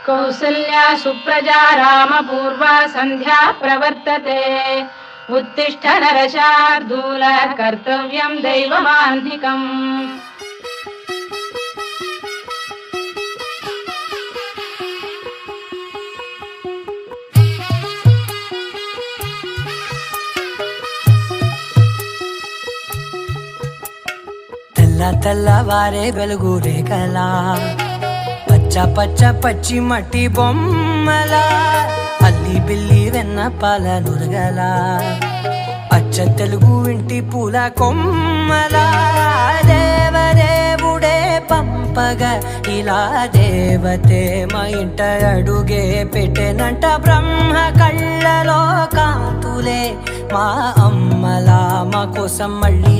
कौसल्या सुप्रजा रामपूर्वा सन्ध्या प्रवर्तते उत्तिष्ठ नरशार्दूल कर्तव्यं दैवमान्धिकम्। తెల్లవారే వెలుగు రేఖలా పచ్చ పచ్చ పచ్చి మట్టి బొమ్మల అల్లి బిల్లి వెన్న పాల నురగల అచ్చ తెలుగు ఇంటి పూల కొమ్మల దేవదేవుడే పంపగా ఇలా దేవతే మా ఇంట అడుగే పెట్టెనంట బ్రహ్మ కళ్ళలో కాంతులే మా అమ్మలా మా కోసం మళ్ళీ